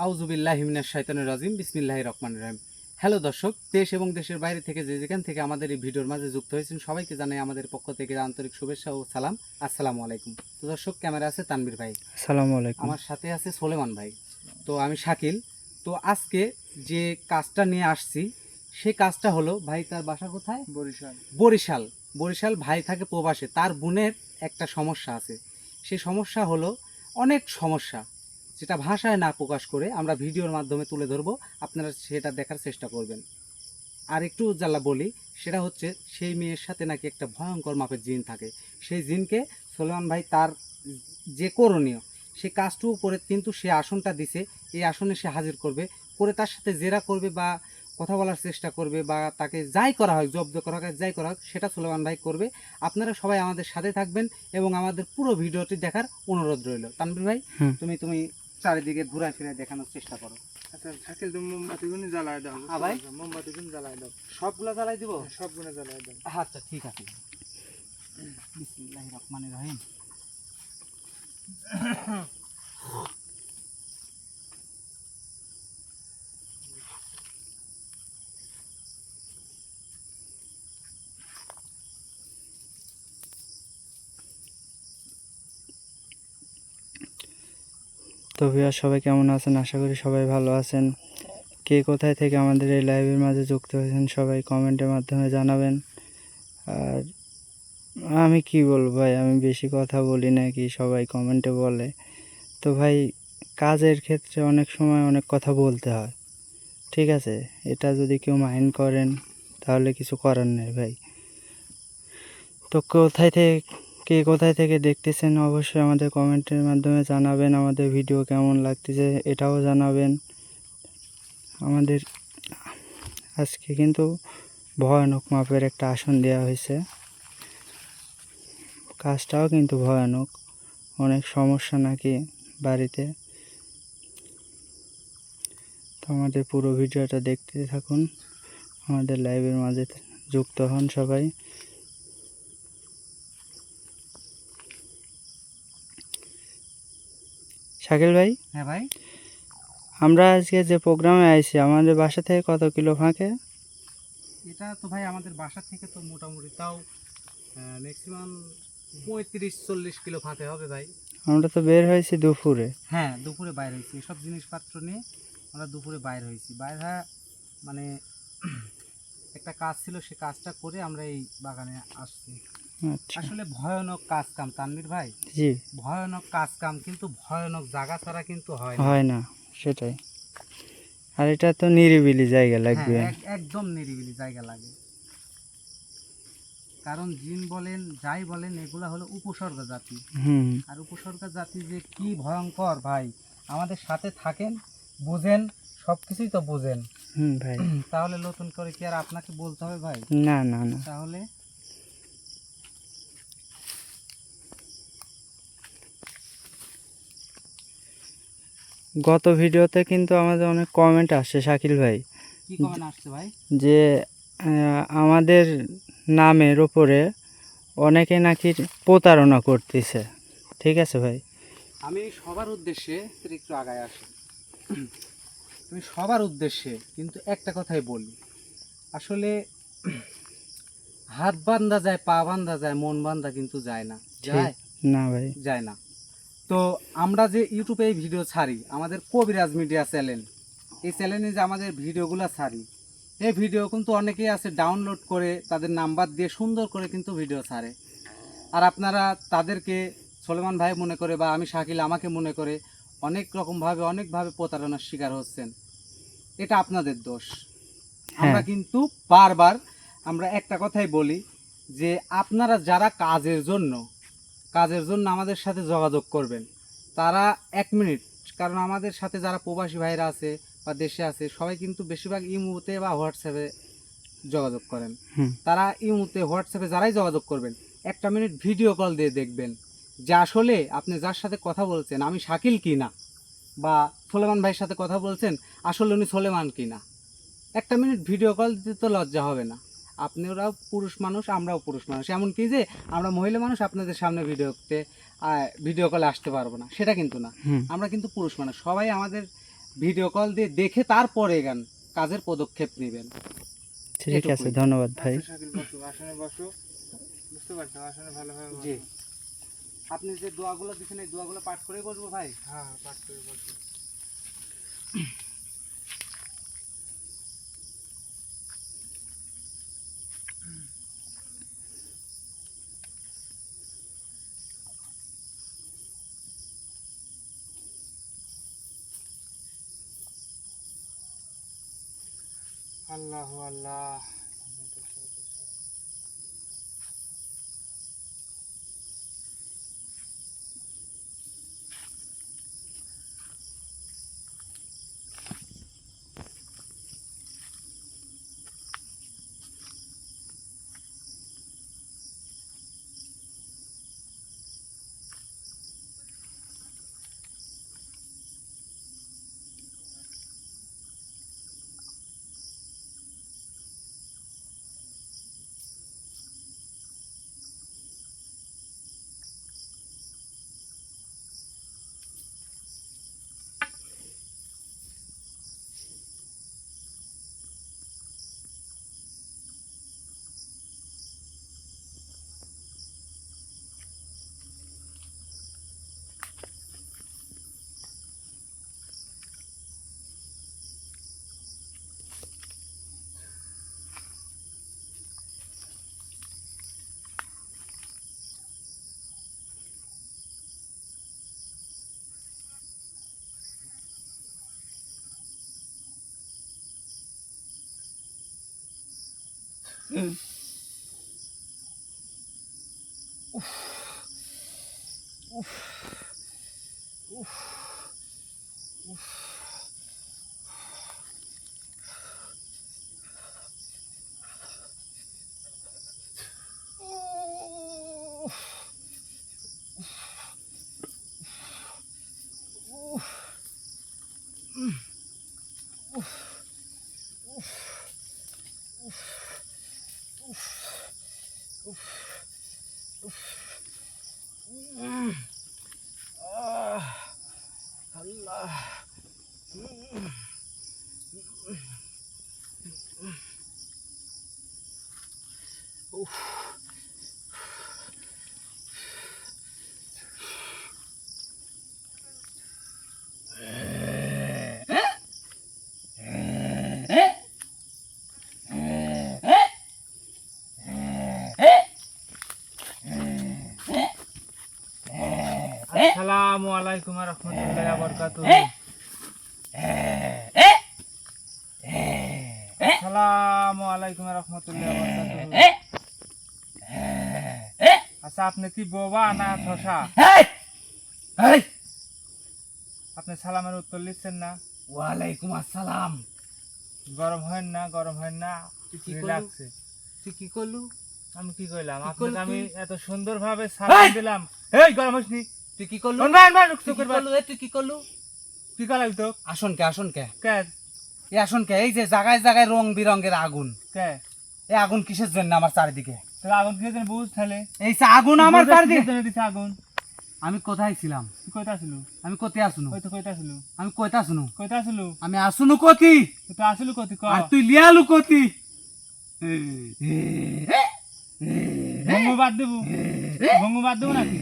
আউযুবিল্লাহি মিনাশ শাইতানির রাজিম বিসমিল্লাহির রহমানির রহিম। হ্যালো দর্শক, দেশ এবং দেশের বাইরে থেকে যেখান থেকে আমাদের এই ভিডিওর মাঝে যুক্ত হয়েছেন সবাইকে জানাই আমাদের পক্ষ থেকে আন্তরিক শুভেচ্ছা ও সালাম। আসসালামু আলাইকুম। তো দর্শক, ক্যামেরা আছে তানভীর ভাই, আসসালামু আলাইকুম। আমার সাথে আছে সোলেমান ভাই, তো আমি শাকিল। তো আজকে যে কাজটা নিয়ে আসছি সেই কাজটা হলো, ভাই তার বাসা কোথায়? বরিশাল। বরিশাল। বরিশাল ভাই থাকে প্রবাসে, তার বোনের একটা সমস্যা আছে। সেই সমস্যা হলো অনেক সমস্যা, যেটা ভাষায় না প্রকাশ করে আমরা ভিডিওর মাধ্যমে তুলে ধরবো, আপনারা সেটা দেখার চেষ্টা করবেন। আর একটু জ্বালা বলি, সেটা হচ্ছে সেই মেয়ের সাথে নাকি একটা ভয়ঙ্কর মাপের জিন থাকে। সেই জিনকে সোলেমান ভাই তার যে করণীয় সে কাজটুকু করে, কিন্তু সে আসনটা দিছে, এই আসনে সে হাজির করবে, করে তার সাথে জেরা করবে বা কথা বলার চেষ্টা করবে বা তাকে যাই করা হয়, জব্দ করা হয়, যাই করা হোক, সেটা সোলেমান ভাই করবে। আপনারা সবাই আমাদের সাথে থাকবেন এবং আমাদের পুরো ভিডিওটি দেখার অনুরোধ রইল। তানভীর ভাই, তুমি চারিদিকে ঘুরায় ফিরে দেখানোর চেষ্টা করো। আচ্ছা শাকিল, তুমি মোমবাতিগুলো জ্বালায় দাও। হ্যাঁ ভাই, মোমবাতিগুলো জ্বালায় দাও। সবগুলা জ্বালাই দিব? সবগুলো জ্বালায় দাও। আচ্ছা ঠিক আছে। বিসমিল্লাহির রহমানির রহিম। তো ভাইয়া, সবাই কেমন আছেন? আশা করি সবাই ভালো আছেন। কে কোথায় থেকে আমাদের এই লাইভের মাঝে যুক্ত হয়েছেন সবাই কমেন্টের মাধ্যমে জানাবেন। আর আমি কি বলবো ভাই, আমি বেশি কথা বলি না, কি সবাই কমেন্টে বলে। তো ভাই, কাজের ক্ষেত্রে অনেক সময় অনেক কথা বলতে হয়, ঠিক আছে? এটা যদি কেউ মাইন্ড করেন তাহলে কিছু করার নেই ভাই। তো কে কোথায় থেকে দেখতেছেন অবশ্যই আমাদের কমেন্টের মাধ্যমে জানাবেন। আমাদের ভিডিও কেমন লাগতেছে এটাও জানাবেন। আমাদের আজকে কিন্তু ভয়ানক মাপের একটা আসন দেওয়া হয়েছে। কাজটাও কিন্তু ভয়ানক, অনেক সমস্যা নাকি বাড়িতে। তো আমাদের পুরো ভিডিওটা দেখতে থাকুন, আমাদের লাইভের মাঝে যুক্ত হন সবাই। শাকিল ভাই, হ্যাঁ ভাই, আমরা আজকে যে প্রোগ্রামে আইছি আমাদের বাসা থেকে কত কিলো ফাঁকে? এটা তো ভাই আমাদের বাসা থেকে তো মোটামুটি তাও ম্যাক্সিমাম 35-40 কিলো ফাঁকে হবে ভাই। আমরা তো বের হয়েছি দুপুরে। হ্যাঁ, দুপুরে বাইর হয়েছি, এসব জিনিসপত্র নিয়ে আমরা দুপুরে বাইর হয়েছি। বাইর হয়ে মানে একটা কাজ ছিল, সে কাজটা করে আমরা এই বাগানে আসছি। আচ্ছা, আসলে ভয়ানক কাজ কাম তানভীর ভাই, জি। ভয়ানক কাজ কাম, কিন্তু ভয়ানক জায়গা ছাড়া কিন্তু হয় না। হয় না, সেটাই। আর এটা তো নিরিবিলি জায়গা হ্যাঁ, লাগবে। একদম নিরিবিলি জায়গা লাগে। কারণ জিন বলেন যাই বলেন, এগুলা হলো উপসর্গ জাতি। হুম। আর উপসর্গ জাতি যে কি ভয়ঙ্কর ভাই, আমাদের সাথে থাকেন, বুঝেন, সব কিছুই তো বুঝেন। ভাই, তাহলে নতুন করে কি আর আপনাকে বলতে হবে ভাই? না না না। তাহলে গত ভিডিওতে কিন্তু আমাদের অনেক কমেন্ট আসছে শাকিল ভাই, কি কমেন্ট আসছে ভাই? যে আমাদের নামের ওপরে অনেকে নাকি প্রতারণা করতেছে, ঠিক আছে ভাই? আমি সবার উদ্দেশ্যে একটু আগায় আসি। আমি সবার উদ্দেশ্যে কিন্তু একটা কথাই বলি, আসলে হাত বান্ধা যায়, পা বান্ধা যায়, মন বান্ধা কিন্তু যায় না। যায়? না ভাই, যায় না। তো আমরা যে ইউটিউবে এই ভিডিও ছাড়ি, আমাদের কবিরাজ মিডিয়া চ্যানেল, এই চ্যানেলে যে আমাদের ভিডিওগুলো ছাড়ি, এই ভিডিও কিন্তু অনেকেই আছে ডাউনলোড করে তাদের নাম্বার দিয়ে সুন্দর করে কিন্তু ভিডিও ছাড়ে। আর আপনারা তাদেরকে সোলেমান ভাই মনে করে বা আমি শাকিল আমাকে মনে করে অনেকভাবে প্রতারণার শিকার হচ্ছেন। এটা আপনাদের দোষ। আমরা হ্যাঁ। কিন্তু বারবার আমরা একটা কথাই বলি, যে আপনারা যারা কাজের জন্য আমাদের সাথে যোগাযোগ করবেন, তারা 1 মিনিট, কারণ আমাদের সাথে যারা প্রবাসী ভাইরা আছে বা দেশে আছে, সবাই কিন্তু বেশিরভাগ ইমোতে বা হোয়াটসঅ্যাপে যোগাযোগ করেন। তারা ইমোতে হোয়াটসঅ্যাপে যারাই যোগাযোগ করবেন, 1 মিনিট ভিডিও কল দিয়ে দেখবেন যে আসলে আপনি যার সাথে কথা বলছেন আমি শাকিল কি না, বা সোলেমান ভাইয়ের সাথে কথা বলছেন আসলে উনি সোলেমান কি না। 1 মিনিট ভিডিও কল দিতে তো লজ্জা হবে না? আপনারাও পুরুষ মানুষ, আমরাও পুরুষ মানুষ, এমনকি যে আমরা মহিলা মানুষ আপনাদের সামনে ভিডিও কলে আসতে পারবো না, সেটা কিন্তু না। আমরা কিন্তু পুরুষ মানুষ, সবাই আমাদের ভিডিও কল দিয়ে দেখে তারপরে গান কাজের পদক্ষেপ নেবেন। ঠিক আছে, ধন্যবাদ ভাই। জি, আপনি যে দোয়াগুলো দিচ্ছেন এই দোয়াগুলো পাঠ করে বসবো ভাই? হ্যাঁ, পাঠ করে বসো। আল্লাহ আল্লাহ। আসসালামু আলাইকুম ওয়া রাহমাতুল্লাহি ওয়া বারাকাতুহু। আসসালামু আলাইকুম ওয়া রাহমাতুল্লাহি ওয়া বারাকাতুহু। আচ্ছা, আপনি কি বোবা না ঠসা? আপনি সালামের উত্তর লিখছেন না? ওয়ালাইকুম আসসালাম। গরম হয় না, গরম হয় না, তুই কি করলু? রিল্যাক্সে। তুই কি করলু? আমি কি কইলাম? কি আপনাকে করলু আমি তুই? এত সুন্দরভাবে সালাম দিলাম। এই গরম হইছনি? তুই কি করলু? তুই কি করলু? তুই কি করলু? কি করাই তো? আসন কে, আসন কে, কে এই আসন কে? এই যে জায়গায় জায়গায় রং বিরঙের আগুন, কে এই আগুন কিসের জন্য আমার চারিদিকে? তোর আগুন কি যেন বুঝ তাহলে? এই যে আগুন আমার চারিদিকে। দিছে আগুন। আমি কোথায় ছিলাম? তুই কইতা ছিল? আমি কোথায় আসুনু? ওই তো কইতা ছিল। আমি কইতা আসুনু? কইতা ছিল? আমি আসুনু কতি? তুই তো আসিল কতি ক? আর তুই লিয়ালু কতি? ভঙ্গু বাদ দেবো? ভঙ্গু বাদ দেবো নাকি?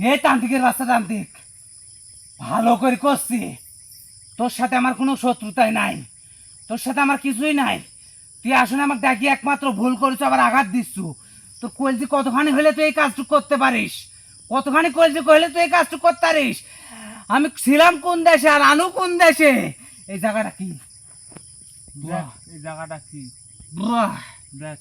হে তান্ত্রিকের বাচ্চা তান্ত্রিক, ভালো করে করছি। তোর সাথে আমার কোনো শত্রুতাই নাই, তোর সাথে আমার কিছুই নাই। তুই আসলে আমাকে ডাকি একমাত্র ভুল করেছ, আবার আঘাত দিচ্ছু। তোর কলজি কতখানি হলে তুই এই কাজটুকু করতে পারিস? কতখানি কলজি হলে তুই এই কাজটুকু করতে পারিস? আমি ছিলাম কোন দেশে আর আনু কোন দেশে? এই জায়গাটা কি? দেখ, এই জায়গাটা কি? ব্রাহ, দেখ,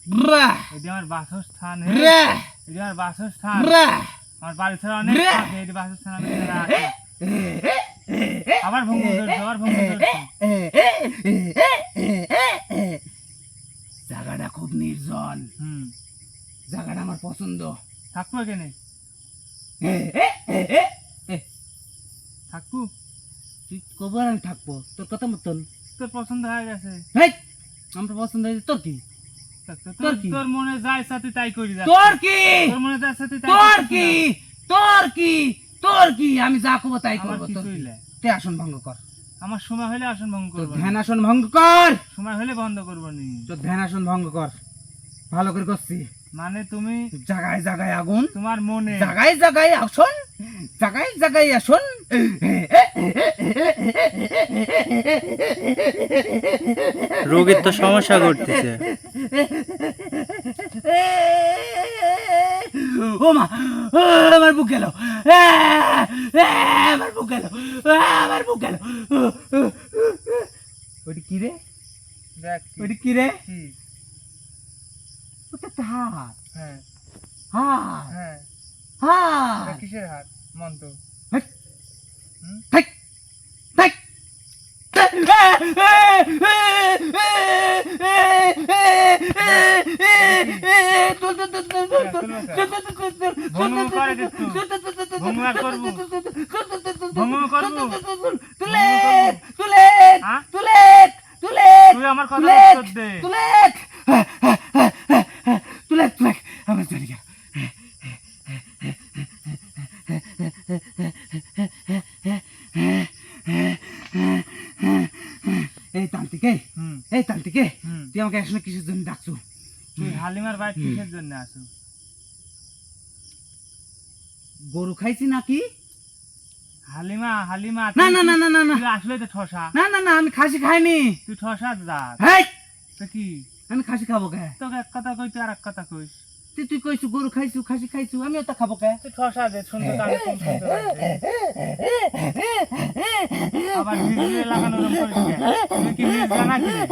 ব্রাহ, এটা আমার বাসস্থান। ব্রাহ, এটা আমার বাসস্থান। ব্রাহ। আমার বাড়ি ছাড়া অনেক আগে এই বাসস্থান আমি ছাড়া আছি। আবার ভঙ্গু ধরছে, আবার ভঙ্গু ধরছে। জায়গাটা খুব নির্জন, জায়গাটা আমার পছন্দ। থাকবো এখানে? থাকবো, তুই কবার আমি থাকবো তোর কথা মতন। তোর পছন্দ হয়ে গেছে। হেই, আমার পছন্দ হয়েছে তোর কি? তোর কি? তোর মনে যা ইচ্ছা তুই তাই করি যা। তোর কি? তোর মনে যা ইচ্ছা তুই তাই তোর করতে কি? যা। তোর কি? তোর কি? আমি যা করবো তাই আমার করবো। কি তোর কি? কইলে? তুই আসন ভঙ্গ কর। আমার সময় হলে আসন ভঙ্গ তোর করবো ধ্যান না। আসন ভঙ্গ কর। সময় হলে বন্ধ করবো নি। তোর ধ্যান আসন ভঙ্গ কর। ভালো করে করছি। মানে তুমি জাগায় জাগায় আগুন, তোমার মনে জাগায় জাগায় আসন, জাগায় জাগায় আসন। রোগীর তো সমস্যা করতেছে। ও মা, আমার বুক গেল, আমার বুক গেল, আমার বুক গেল। ওইটা কি রে? দেখ কি? ওইটা কি রে? কি? ওটা একটা হাত, হ্যাঁ হাত, হ্যাঁ, হাত। এটা কিসের হাত? মন্ত্র। হেই, হুম? হেই, হেই। ভঙ্গ করে দিচ্ছু। ভঙ্গ আর করবো। ভঙ্গ করবো। তুলেট, তুলেট, হ্যাঁ? তুলেট, তুলেট, তুই আমার কথা তুলেট, উত্তর দে। তুলেট, তুলেট, তুলেট, আমার চলে গেল। এই তান্ত্রিক, হুম এই তান্ত্রিক, হুম। তুই আমাকে আসলে কিসের জন্য ডাকছো? তুই হালিমার বাইক কিসের জন্য আসো? গরু খাইছি নাকি? হালিমা হালিমা না না না না না না তুই আসলে তো ঠসা। না না না, আমি খাসি খাইনি। তুই ঠসা জাত। হেই, তো কি? আমি খাসি খাবো কে? তোকে এক কথা কই তুই আর এক কথা কইস। তুই কইছু গরু খাইছু, খাসি খাইছু, আমি ওটা খাবো কে? তুই ঠসা যে শুনতে কানে কম শুনতে লাগছে। আবার হিজড়ে লাগানো রকম করিস কে? তুই কি হিজড়া নাকি রে?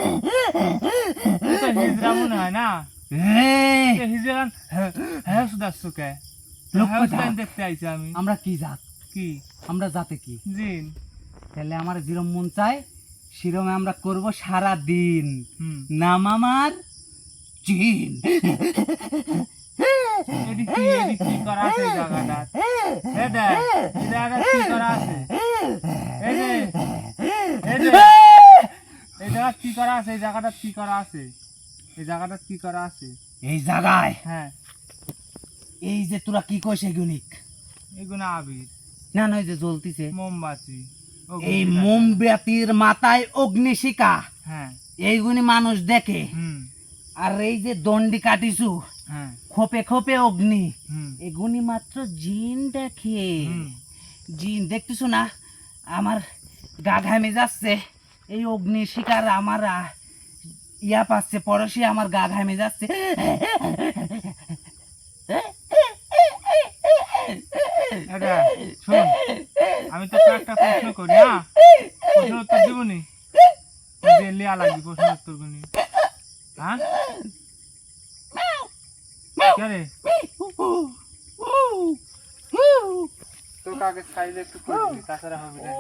তুই তো হিজড়া মনে হয় না? এই, তুই হিজড়া গান হ্যাঁ শুধাচ্ছু কে? লোক হ্যাঁ কথা। শুধান দেখতে আইছি আমি। আমরা কি জাত? কি? আমরা জাতে কি? জিন। তাহলে আমার যেরম মন চায় সেরমে আমরা করব সারা দিন। হুম। নাম আমার জিন। এদিক কি করা আছে এই জায়গাটা? এ দেখ, এই জায়গাটা কি করা আছে? এই যে, এই যে, এই জায়গা কি করা আছে? এই জায়গাটা কি করা আছে? এই জায়গাটা কি করা আছে? এই জায়গায় হ্যাঁ, এই যে তোরা কি কইস এগুনিক? এগুলো আবির, না না, এই যে জ্বলতিছে, মোমবাতি। এই মোমবাতির মাথায় অগ্নিশিখা, হ্যাঁ, এইগুনি মানুষ দেখে। হুম, আর এই যে দণ্ডি কাটিছু, হ্যাঁ, খোপে খোপে অগ্নি, হুম, এগুনি মাত্র জিন দেখে। হুম। জিন দেখতেছো না, আমার গা ঘামে যাচ্ছে, এই অগ্নি শিকার আমার ইয়া পাচ্ছে, পরশি আমার গা ঘামে যাচ্ছে। এটা শোন, আমি তোকে একটা প্রশ্ন করি, হ্যাঁ? প্রশ্ন উত্তর দিব নি? লিয়া লাগবে প্রশ্ন উত্তর গুনি, হ্যাঁ? কে রে? তোকে আগে সাইলে একটু করে দিবি, তাছাড়া হবে না।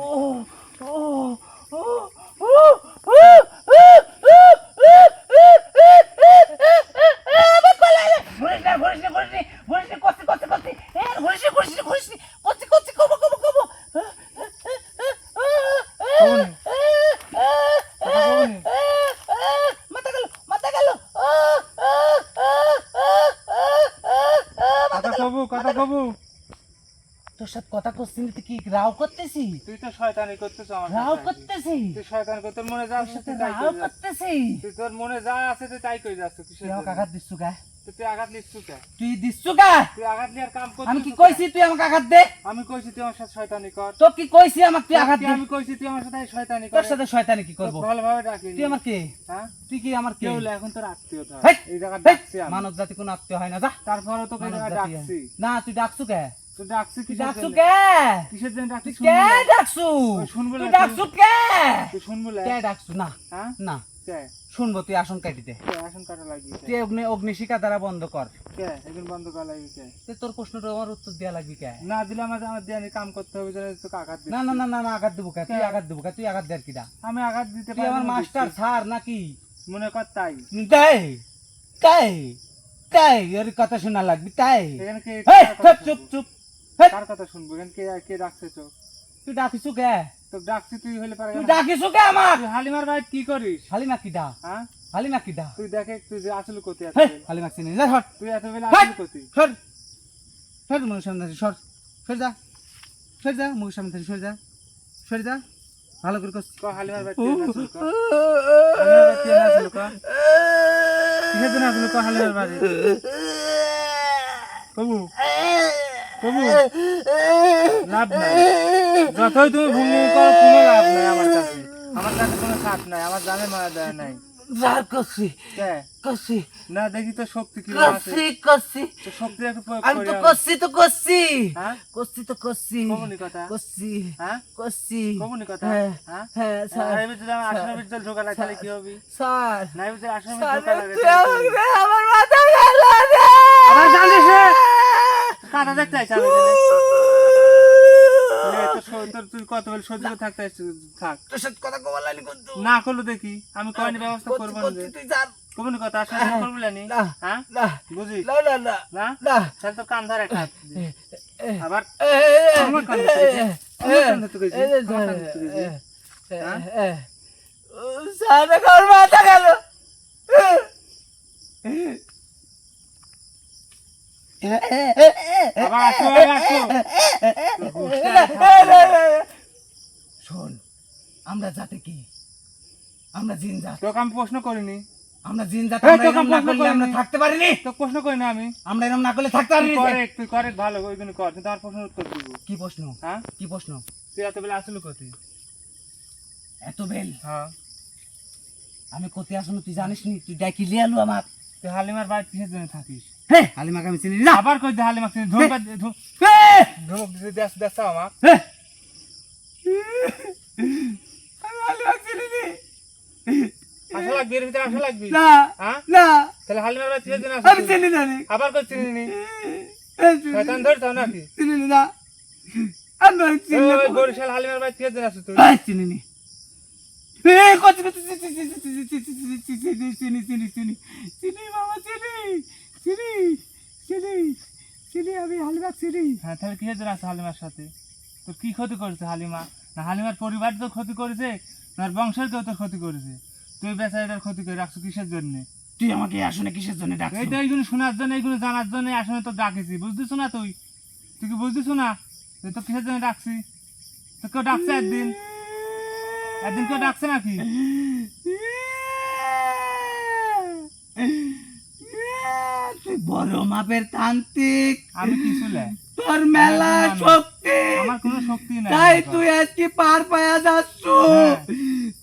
কবনি, কথা কবনি। কথা কবু, কথা কবু। তোর সাথে কথা করছি না, তুই কি রাও করতেছি? তুই তো শয়তানি করতেছ আমার রাও সাথে। করতেছি, তুই শয়তানি কর, তোর মনে যা তোর আছে সাথে তুই তাই রাও করে যাচ্ছিস। করতেছি। তুই তোর মনে যা আছে তুই তাই করে যাচ্ছ। কিসের তুই আমাকে জন্য? আঘাত দিচ্ছু কে? তুই আঘাত নিচ্ছু কে? তুই দিচ্ছু কে? তুই আঘাত নেওয়ার কাম করছিস। আমি কি কইছি তুই আমাকে আঘাত দে? আমি কইছি তুই আমার সাথে শয়তানি কর। তো কি কইছি আমাকে তুই আঘাত দে? আমি কইছি তুই আমার সাথে শয়তানি কর। তোর সাথে শয়তানি কি করব? ভালোভাবে ডাকি। তুই আমার কে? হ্যাঁ? তুই কি আমার কে? কেউ হলে এখন তোর আত্মীয় ধর। হেই, এই জায়গা হেই, ডাকছি আমি। মানব জাতি কোনো আত্মীয় হয় না, যা। তারপরে তোকে এই মানব জায়গা জাতি ডাকছি। না, তুই ডাকছু কে? তুই ডাকছি তুই কিসের ডাকছু জন্য? কে? কিসের জন্য ডাকছি? তুই কে ডাকছু? ওই শুনবো তুই না, ডাকছু কে? তুই শুনবো না? কে ডাকছু? না হ্যাঁ? না, কে? শুনবো, তুই আসন কাটি দে। কে আসন কাটা লাগবে? তুই অগ্নিশিখা দ্বারা বন্ধ কর। কে? এখন বন্ধ করা লাগবে কে? তুই তোর প্রশ্নটা আমার উত্তর দেয়া লাগবি কে? না দিলে আমার দিয়ে কাম করতে হবে, যেন তোকে আঘাত দিতে। না না না না না, আঘাত দেবো কে? তুই কে? আঘাত দেবো কে? তুই আঘাত দেয়ার কিডা? আমি আঘাত দিতে তুই পারবো আমার না মাস্টার দেখছি। স্যার নাকি? মনে কর তাই। তাই তাই তাই, এর কথা শোনা লাগবি তাই। এখানে কে হেই, কার কথা চুপ চুপ শুনবো? চুপ, কার কথা শুনবো এখানে কে কে ডাকছে তো তুই ডাকিস কে? তো ডাকছি তুই হলে পারে তুই ডাকিস কে আমার? তুই হালিমার ভাই কি করিস হালিমা কিডা? হ্যাঁ হালিমা কিডা? তুই দেখে তুই যে আসলে কোথায় এত হেই, বেলা? হালিমা চিনি যা সর তুই এত বেলা হেই! আসলে কোথায় সর সর মুখের সামনে থেকে সর সর যা সর যা মুখের সামনে থেকে সর যা সর যা ভালো করে কস ক হালিমার ভাই তুই আসলে ক হালিমার ভাই তুই আসলে ক কিসের জন্য আসলে ক হালিমার ভাই কবু কবু লাভ নাই যতই তুমি ভূমি করো কোনো লাভ নাই আমার কাছে কোনো সাথ নাই আমার জানে মারা দেয় নাই যার কসি কে কসি না দেখি তো শক্তি কি আছে কসি তো শক্তি একটু প্রয়োগ আমি করি তো আমি। কসি তো কসি হ্যাঁ কসি তো কসি কবুনি কথা কসি হ্যাঁ কসি কবুনি কথা হ্যাঁ হ্যাঁ হ্যাঁ স্যার আর ভিতরে আমার আসনের ভিতরে ঢোকা লাগে তাহলে কি হবে স্যার না ভিতরে আসনের স্যার ভিতরে ঢোকা লাগে তুই আমাকে আমার মাথা গেল রে আবার জানিস রে কাটা দেখতে আইছ আমি তোর তুই কত বেল সহ্য করে থাকতে আসছিস থাক তোর সাথে কথা কবা লাগলি কিন্তু না করলো দেখি আমি কয়নি ব্যবস্থা করবো না যে তুই জান কবুনি কথা আসলে করবি না না হ্যাঁ না বুঝিস না না না না না তাহলে তো কান ধরে একটা আবার এ আমার কান ধরতে গেছি। আমার কান ধরতে গেছি। আমার কান ধরতে গেছি। হ্যাঁ? স্যার আমার মাথা গেল আবার আসো আবার আসো শোন আমরা জাতে কি আমরা জিন জাত তোকে আমি প্রশ্ন করিনি আমরা জিন জাত এই আমরা তোকে এরম না প্রশ্ন করলে আমরা করিনি। থাকতে পারিনি তোকে প্রশ্ন করি না আমি আমরা এরকম না করলে থাকতে তুই পারিনি তুই করেক্ট ভালো ওইগুলো কর কিন্তু আমার প্রশ্ন উত্তর দিব কি প্রশ্ন হ্যাঁ কি প্রশ্ন তুই এত বেলা আসলে কোথায় এত বেল হ্যাঁ আমি কোথায় আসুন তুই জানিস নি তুই ডাকি লিয়ে আলু আমার তুই হালিমার বাড়ি কিসের জন্য থাকিস হে হালিমাকে আমি চিনি না আবার কই দে হালিমা তুই ধমক হে! ধমক দিতে দেখ দেখ আমার হে! আমি হালিমাকে চিনি নি। আসা লাগবি এর ভিতরে আসা লাগবি না হ্যাঁ না তাহলে হালিমার বাড়ি কিসের জন্য আমি আসিস চিনি না রে। আবার কই চিনি নি এই চিনি শয়তান ধরছাও নাকি চিনি নি না আমি চিনি না ওই বরিশাল হালিমার বাড়ি কিসের জন্য আসিস তুই এই চিনি নি এই কত কত চিনি বাবা চিনি চিনি চিনি চিনি আমি হালিমা চিনি হ্যাঁ তাহলে কিসের জন্য আসিস হালিমার সাথে তোর কি ক্ষতি করেছে হালিমা না হালিমার পরিবার তো ক্ষতি করেছে না বংশের কেউ তো ক্ষতি করেছে তুই বেচারিটার ক্ষতি করে রাখছো কিসের জন্য তুই আমাকে আসলে কিসের জন্য ডাকছিস এইটা এইগুলো শোনার জন্য এইগুলো জানার জন্য আসলে তো ডাকেছি বুঝতেছ না তুই তুই কি বুঝতেছ না তুই তো কিসের জন্য ডাকছি তো কেউ ডাকছে একদিন একদিন কেউ ডাকছে নাকি তুই বড় মাপের তান্ত্রিক আমি কি শুলে তোর মেলা শক্তি আমার কোনো শক্তি নাই তাই তুই আজকে পার পায়া যাচ্ছ হ্যাঁ।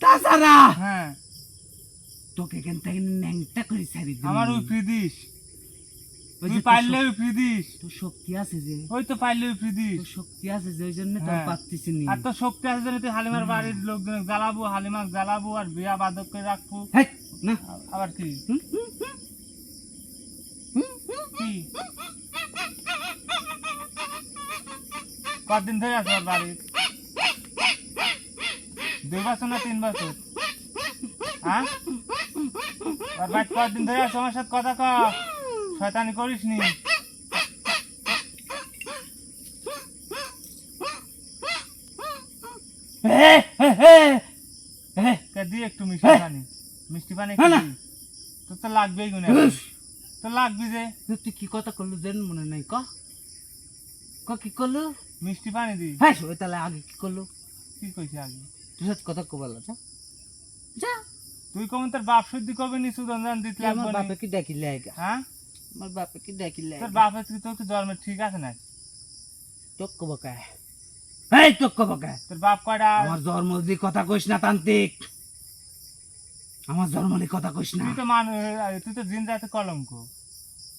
তাছাড়া হ্যাঁ তোকে এখান থেকে ন্যাংটা করে ছাড়ি দিবি। আমার উপরি দিস ওই তুই যে তোর পাইলে উপরি দিস তোর শক্তি আছে যে ওই তো পাইলে উপরি দিস তোর শক্তি আছে যে ওই জন্য তোর হ্যাঁ। পাচ্ছিস নি আর তোর শক্তি আছে জন্য তুই হালিমার বাড়ির লোকজন জ্বালাবো হালিমাক জ্বালাবো আর বিয়া বাদক করে রাখবো হেই, না আবার কি কি কতদিন ধরে আছো ওর বাড়ি 2 বছর না 3 বছর হ্যাঁ ওর বাড়ি কতদিন ধরে আছো আমার সাথে কথা কর শয়তানি করিস নি হে, হে, হে, হে, কে দি একটু মিষ্টি পানি হ্যাঁ না। কি তোর তো লাগবেই গুনে তো লাগবি যে তুই কি কথা করলু যেন মনে নাই ক ক কি করলু মিষ্টি পানি দি হ্যাঁ ওই তাহলে আগে কি করলু কি কইছি আগে তুই সাথে কথা কবালা যা যা তুই কখন তোর বাপ শুদ্ধি কবে নি সুদন দিতে তুই আমার লাগবে বাপে কি ডাকিলে আইগা হ্যাঁ আমার বাপে কি ডাকিলে তোর বাপের কি তোর কি জন্মে ঠিক আছে না তোক কব কায় এই তোক কব কায় তোর বাপ কয়টা আমার জন্ম দি কথা কইস না তান্ত্রিক আমার জন্ম দি কথা কইস না তুই তো তুই তো জিন জাতের কলঙ্ক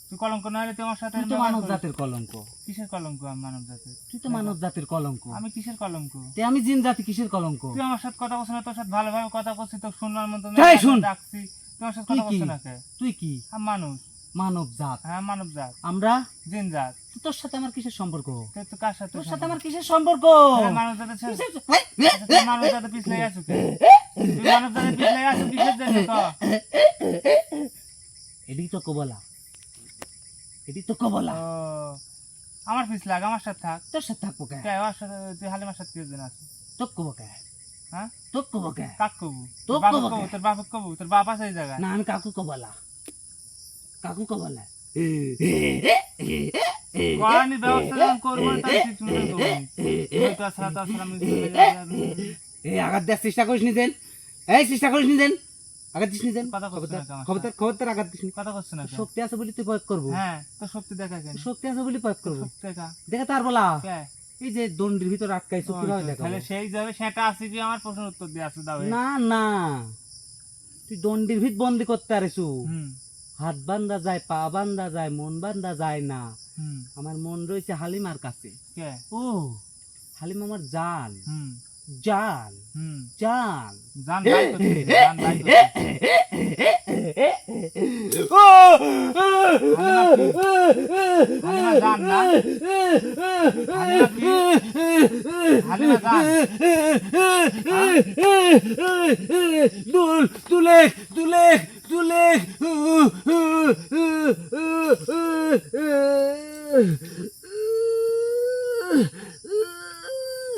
তুই কলঙ্ক না হলে তুই আমার সাথে তুই তো ব্যবহার মানব করিস। জাতের কলঙ্ক কিসের কলঙ্ক আমি মানব জাতের তুই তো মানব জাতের কলঙ্ক আমি কিসের কলঙ্ক তে আমি জিন জাতি কিসের কলঙ্ক তুই আমার সাথে কথা বলছিস না তোর সাথে ভালোভাবে কথা বলছি তো শোনার মতো এই শুন। ডাকছি তুই আমার সাথে তুই কথা কি? বলছিস না কে তুই কি আমি মানুষ মানব জাত হ্যাঁ মানব জাত আমরা জিন জাত তোর সাথে আমার কিসের সম্পর্ক তুই তো কার সাথে তোর সাথে আমার কিসের সম্পর্ক হ্যাঁ, মানব জাতের সাথে কিসের- তুই মানব জাতের পিছলে আছো কে তুই মানব জাতের পিছলে আছো কিসের জন্য ক এডি তো কবলা এডি তো কবলা ও আমার পিছ লাগ, আমার সাথে থাক। তোর সাথে থাকবো কে? কে ওর সাথে তুই হালিমার সাথে কি জন আছে? তোক কবো কে? হ্যাঁ তোক কবো কে? কাক কবু? তোক বাপ কবো কবু, কে? তোর বাপ কবু, তোর বাপ আছে এই জায়গায়। না আমি কাকু কবলা, কাকু কবলা। করানি ব্যবস্থা যখন করবো তাই ঠিক মতো করবো। তুই তো আসলা তো আসলা আমি এই আঘাত দেওয়ার চেষ্টা করিস নি দেন, এই চেষ্টা করিস নি দেন, আঘাত দিস নি দেন। কথা করছিস না কেন? খবরদার আঘাত দিস নি। কথা করছিস না কেন? শক্তি আছে বলি তুই প্রয়োগ করবো। হ্যাঁ তো শক্তি দেখা কেন? শক্তি আছে বলি প্রয়োগ করবো। শক্তি দেখা দেখে তার বলা কে? এই যে দণ্ডির ভিতর আটকাইছো কিভাবে দেখাবো? তাহলে সেই যাবে সেটা আছে কি আমার প্রশ্ন উত্তর দিয়ে আসে দাও। না না, তুই দণ্ডির ভিত বন্দি করতে আরেছু। হুম হাত বান্ধা যায়, পা বান্ধা যায়, মন বান্ধা যায় না। হুম আমার মন রয়েছে হালিমার কাছে। কে? ও হালিম আমার জান, হুম জান, হুম জান। জান ভাই করছিস, জান ভাই করছিস। হালিমা জান না? হালিমা কি? হালিমা জান? তুলে তুলে তুলে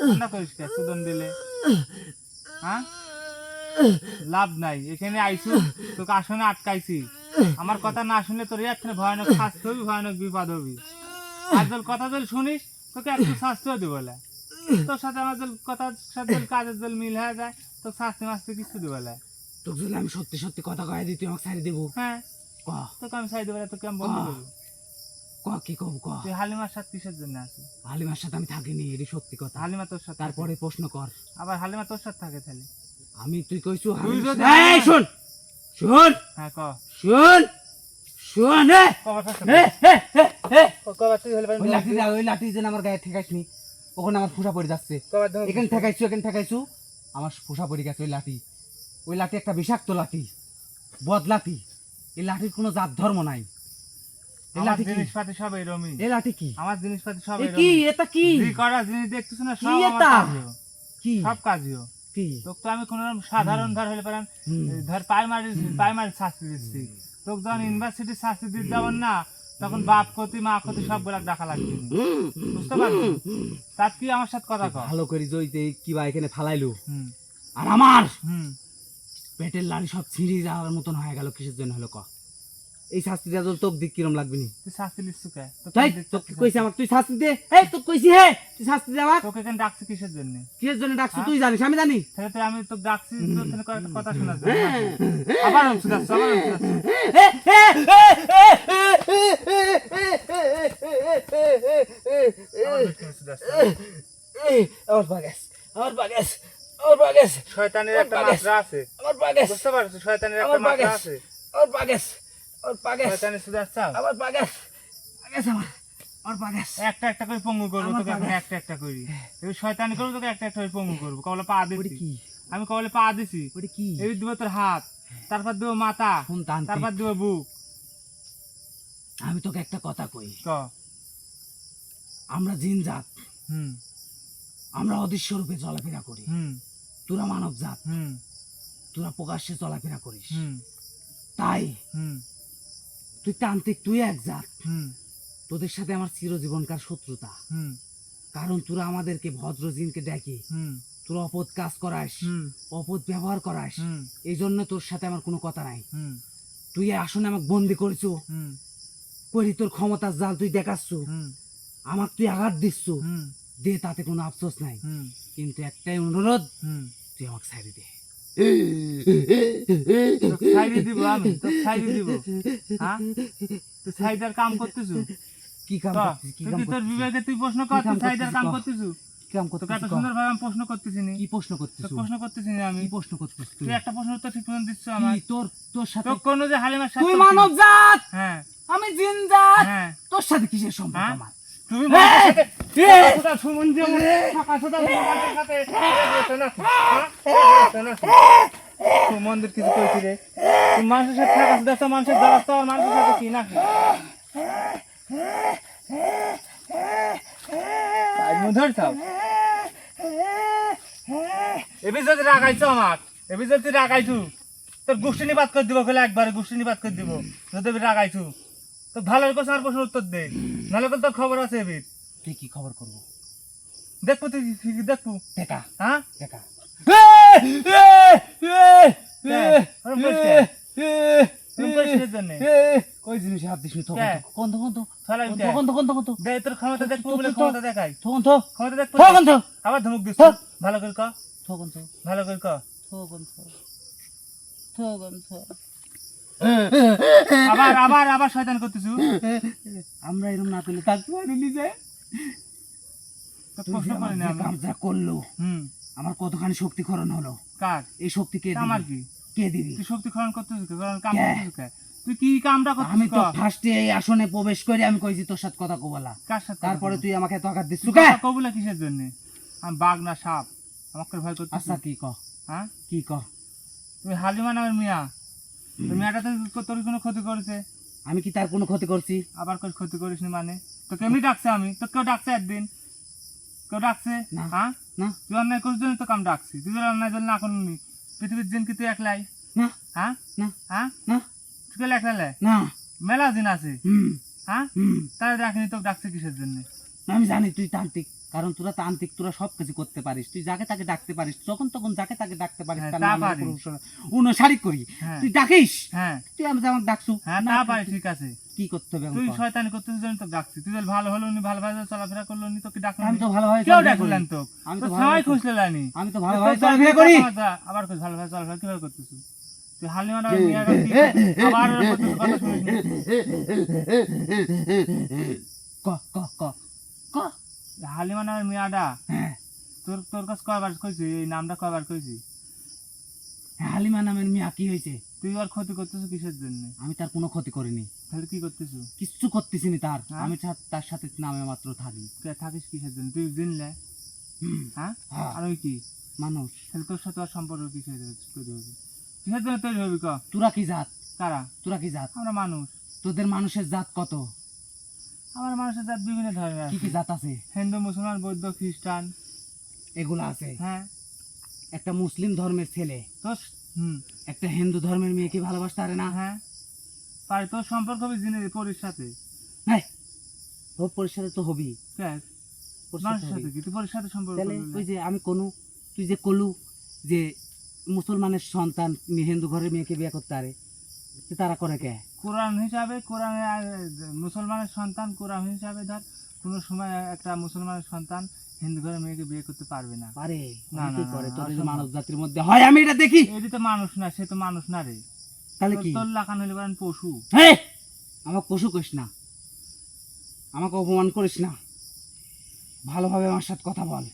ঠান্ডা করিস কে? সুদন দিলে হ্যাঁ লাভ নাই। এখানে আইসু তোকে আসনে আটকাইছি, আমার কথা না শুনলে তোর এখানে ভয়ানক শাস্তি হবি, ভয়ানক বিপদ হবি। আর তোর কথা যদি শুনিস তোকে একটু শাস্তিও দিব বলে। তোর সাথে আমার যদি কথার সাথে কাজের জল মিল হয়ে যায় তোর শাস্তি মাস্তি কিছু দিব বলে। তোকে যদি আমি সত্যি সত্যি কথা কয়ে দিই তুই আমাকে ছাড়ি দেবো? হ্যাঁ ক তোকে আমি চাই দেবো, তোকে আমি বন্ধু করবো। ক কি কব ক? তুই হালিমার সাথে কিসের জন্য আছিস? হালিমার সাথে আমি থাকিনি, এটি সত্যি কথা। হালিমা তোর সাথে তারপরে প্রশ্ন কর। আবার হালিমা তোর সাথে থাকে তাহলে? আমি তুই কইছু তুই যদি- এই শোন শোন হ্যাঁ ক শোন শোন কবার ফাঁসা কবার তুই হলে ওই লাঠি যা, ওই লাঠি যেন আমার গায়ে ঠেকাইসনি। ওখানে আমার ফোসা পড়ে যাচ্ছে। কবার ধর এখানে ঠেকাইছু, এখানে ঠেকাইছু, আমার ফোসা পড়ে গেছে। ওই লাঠি, ওই লাঠি একটা বিষাক্ত লাঠি, বদ লাঠি। এই লাঠির কোনো জাত ধর্ম নাই। এই আমার লাঠি কি? জিনিসপাতি সব এরমই। এই লাঠি কি? আমার জিনিসপাতি সব এ কি? এরমই। এটা কি? যে করা জিনিস দেখতেছ না কি সব আমার এটা? কাজেও। কি? সব কাজেও। কি? তোকে তো আমি কোনো সাধারণ ধর হলে পারেন হুম। ধর প্রাইমারি শাস্তি দিচ্ছি। তোকে যখন ইউনিভার্সিটি শাস্তি দিতে যাবেন না তখন বাপ ক্ষতি মা ক্ষতি সবগুলা দেখা লাগবে। বুঝতে পারলি? তার কি আমার সাথে কথা কর? ভালো করে জইতে কি বা এখানে ফালাইলো, হুম আর আমার হুম পেটের লাড়ি সব ছিঁড়ে যাওয়ার মতন হয়ে গেল। কিসের জন্য হলো ক? এই শাস্তিটা যদি তোকে দিক কিরম লাগবে নি? তুই শাস্তি লিখছু কে? তাই তোকে কইছি আমার, তুই শাস্তি দে। এই তোকে কইছি হে, তুই শাস্তি দে আমার। তোকে এখানে ডাকছি কিসের জন্য? কিসের জন্য ডাকছিস তুই জানিস, আমি জানি। তাহলে তো আমি তোকে ডাকছি তোর থেকে কয়েকটা কথা শোনার জন্য। আবার অংশ যাচ্ছে, আবার অংশ যাচ্ছে। আমার বাগাস, আমার বাগাস, আমার বাগাস, শয়তানের একটা মাত্রা আছে, আমার বাগাস, বুঝতে পারছো? শয়তানের একটা আমার মাত্রা বাগাস, আছে। আমার বাগাস, আমার বাগাস, শয়তানের সুদার চাও? আমার বাগাস, বাগাস আমার বাগাস। একটা একটা করে পঙ্গু করবো আমার তোকে, এখন বাগাস। একটা একটা করি। এই শয়তানি করবো তোকে, একটা একটা করে পঙ্গু করবো। কবলে পা ওটা দিছি, কি? আমি কবলে পা দিছি, ওটা কি? এই দিব তোর হাত, তারপর দিব মাথা, ফোন তান্ত্রিক। তারপর দিব বুক। আমি তোকে একটা কথা কই, ক আমরা জিন জাত, হুম আমরা অদৃশ্য রূপে চলাফেরা করি। হুম তোরা মানব জাত, হুম তোরা প্রকাশ্যে চলাফেরা করিস। হুম তাই হুম তুই তান্ত্রিক, তুই এক জাত। হুম তোদের সাথে আমার চিরজীবনকার শত্রুতা। হুম কারণ তোরা আমাদেরকে ভদ্র জিনকে ডেকে হুম তোরা অপদ কাজ করাস, হুম অপদ ব্যবহার করাস। হুম এই জন্য তোর সাথে আমার কোনো কথা নাই। হুম তুই এই আসনে আমাকে বন্দি করেছো, হুম করি তোর ক্ষমতার জাল তুই দেখাচ্ছ, হুম আমাকে তুই আঘাত দিচ্ছ, হুম দে, তাতে কোনো আফসোস নাই। হুম কিন্তু একটাই অনুরোধ, হুম তুই আমাকে ছাড়ি দে। তোকে ছাইড়ে দিব, আমি তোকে ছাইড়ে দিব। হ্যাঁ তুই সাইডার কাম করতেছু? কি কাম ক, করছিস? কি তুই কাম কি তোর করছিস? বিবেকে তুই প্রশ্ন কর, কি কাম তুই সাইডার করতেছিস? কাম ক। করতেছু? কি কাম তোকে করছিস? এত ক। সুন্দর ভাবে আমি প্রশ্ন করতেছি নি। কি প্রশ্ন করছিস? তোকে প্রশ্ন করতেছি না আমি। কি প্রশ্ন করছিস তুই? তুই একটা প্রশ্ন উত্তর ঠিক মতন দিচ্ছ আমার। কি তোর তোর সাথে? তোর কোন যে হালিমার সাথে তুই তোর কি- মানব জাত, হ্যাঁ আমি জিন জাত। হ্যাঁ তোর সাথে কিসের সম্পর্ক হ্যাঁ? আমার? তুমি এই! এই! মাথা সুমন যে ফাঁকা সাথে মন্দির কিছু কইছি রে, তুই মানুষের সাথে থাকাস দেখছো, মানুষের দ্বারা তো আর মানুষের সাথে কি নাকি ধরছাও? এবি যদি রাগাইছো আমার, এবি যদি রাগাইছু তোর গোষ্ঠী নিবাদ করে দিব, খেলে একবারে গোষ্ঠী নিবাদ করে দিব যদি এবি রাগাইছু। তো ভালো করে আমার প্রশ্ন উত্তর দে, নাহলে তোর খবর আছে এবির। তুই কি খবর করবো? দেখবো তুই দেখবো দেখা হ্যাঁ দেখা ওরম করিস কে? ওরম করিস কিসের জন্যে? কই জিনিস হাত দিস নি? কে? কন্ত শালা এটা। কন্ত দে তোর ক্ষমতা দেখবো বলে তো- ক্ষমতা দেখাই। কন্ত ক্ষমতা দেখবো কন্ত আবার ধমক দিস। হ্যাঁ। ভালো করে ক, কন্ত ভালো করে ক। আবার আবার আবার শয়তান করতেছু। আমরা এরকম না করলে থাকতে পারি নিজে। তোর তুই প্রশ্ন যে আমার করি যে না আমি। কামটা করলো, হুম, আমার কতখানি শক্তিকরণ হলো। কার? এই শক্তি কে আমার দিবি? কি? কে দিবি? তুই শক্তি খরণ করতেছিস কে? কাম কে? করতেছিস কে? তুই কি কামটা আমি করতেছিস তো ক? ফার্স্টে এই আসনে প্রবেশ করে আমি কইছি তোর সাথে কথা কবলা, কার সাথে? তারপরে তুই আমাকে এত আঘাত দিচ্ছ তুই কে? কথা কবুলা কিসের জন্য? আমি বাঘ না সাপ? আমাকে ভয় করতেছিস? আচ্ছা কি ক, হ্যাঁ? কি ক? তুমি হালিমা নামের মিয়া, তুমি মেয়েটা তোর কোনো ক্ষতি করেছে? আমি কি তার কোনো ক্ষতি করছি? আবার কোনো ক্ষতি করিসনি মানে? তো কেমনি ডাকছে আমি? তো কেউ ডাকছে একদিন? কেউ ডাকছে? না। হ্যাঁ? না তুই অন্যায় করিস জন্য তো কাম ডাকছি। তুই যদি অন্যায় জন্য না করলি, পৃথিবীর দিন কি তুই একলাই? না হ্যাঁ? না হ্যাঁ? না তুই কেউ একলাই? না মেলা দিন আছে। হুম হ্যাঁ? হুম তাহলে ডাকিনি তোকে ডাকছে কিসের জন্য? আমি জানি তুই তান্ত্রিক, কারণ তোরা তান্ত্রিক, তোরা সবকিছু করতে পারিস, তুই যাকে তাকে ডাকতে পারিস, যখন তখন যাকে তাকে ডাকতে পারিস, হ্যাঁ, তার তা নামে পারি। অনুসারী করি। হ্যাঁ। তুই ডাকিস, হ্যাঁ, তুই আমাকে ডাকছু, হ্যাঁ, না, তা পারি, ঠিক আছে। কি করতে হবে তুই আমাকে? শয়তানি করতেছিস জন্য তো ডাকছি। তুই যদি ভালো হলো নি, ভালোভাবে চলাফেরা করলো নি, তোকে ডাকলো আমি নি। তো ভালোভাবে কেউ চলাফেরা করি। ডাকলেন তো? আমি তো তোর ভালোভাবে সবাই খুঁজলে লানি। আমি তো ভালোভাবে চলাফেরা করি। আবার কইস ভালোভাবে চলাফেরা কিভাবে করতেছিস? তুই হালিমা নামের মিয়াটা কি আবার ওরকম করতেছিস, কথা শুনিস নি? ক ক ক ক হালিমা নামের মিয়াটা হ্যাঁ, তোর কাছে কয়বার কইছি? এই নামটা কয়বার কইছি? হালিমা নামের মেয়ে কি হয়েছে? তুই আর ক্ষতি করতেছিস কিসের জন্য? আমি তার কোনো ক্ষতি করিনি, তাহলে কি করতেছিস? কিচ্ছু করতেছি না তার, হ্যাঁ? আমি তার সাথে নামে মাত্র থাকি। তুই থাকিস কিসের জন্য? তুই দিনলে হুম, হ্যাঁ? হ্যাঁ, আর ওই কি? মানুষ। তাহলে তোর সাথে আর সম্পর্ক কিসের তৈরি হবে? কিসের জন্য তৈরি হবি ক? তোরা কি জাত? কারা? তোরা কি জাত? আমরা মানুষ। তোদের মানুষের জাত কত? আমার মানুষের জাত বিভিন্ন ধরনের কি কি আছে। জাত আছে? হিন্দু, মুসলমান, বৌদ্ধ, খ্রিস্টান। এগুলো আছে। হ্যাঁ, একটা মুসলিম ধর্মের ছেলে তোর হুম, একটা হিন্দু ধর্মের মেয়েকে ভালোবাসতে পারে না? হ্যাঁ, পারি। তোর সম্পর্ক হবে জিনের পরির সাথে। হ্যাঁ, ও পরিষ্কার তো হবি, কে? পরিষ্কার মানুষের তো সাথে হবি। কি তুই পরির সাথে সম্পর্ক তাহলে করবি না? ওই যে আমি কোনো, তুই যে কলু যে মুসলমানের সন্তান হিন্দু ঘরের মেয়েকে বিয়ে করতে পারে, তো তারা করে কে? কোরআন হিসাবে, কোরআনে মুসলমানের সন্তান, কোরআন হিসাবে ধর কোনো সময় একটা মুসলমানের সন্তান হিন্দু ঘরের মেয়েকে বিয়ে করতে পারবে না। পারে না, অনেকেই না, করে, না, তোদের অসম্ভব। মানব জাতির মধ্যে হয়, আমি এটা দেখি। এটি তো মানুষ না, সে তো মানুষ না রে। তাহলে কি? তোর লাখান হইলে পারেন পশু। হ্যাঁ, আমাকে পশু করিস না, আমাকে অপমান করিস না, ভালোভাবে আমার সাথে কথা বল।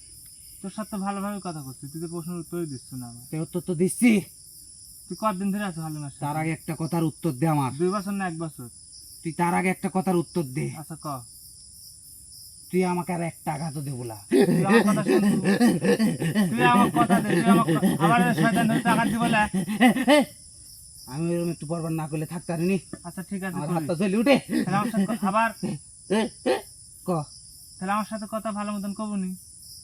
তোর সাথে ভালোভাবে কথা করছিস, তুই তো প্রশ্নের উত্তরই দিচ্ছ না আমার। তোর উত্তর তো দিচ্ছি, তুই কতদিন ধরে আছো ভালো মাস? তার আগে একটা কথার উত্তর দে আমার। 2 বছর না 1 বছর? তুই তার আগে একটা কথার উত্তর দে। আচ্ছা ক। তুই আমাকে আর একটা আঘাত দে বলা। তুই আমার কথা শুন। তুই আমার কথা দে, তুই আমার আবার শয়তান ধরে টাকা দিব না। আমি এরকম একটু বরবার না করলে থাকতে পারিনি। আচ্ছা ঠিক আছে, আমার করি। হাতটা জ্বলে উঠে। তাহলে আমার সাথে আবার ক, তাহলে আমার সাথে কথা ভালো মতন কবুনি।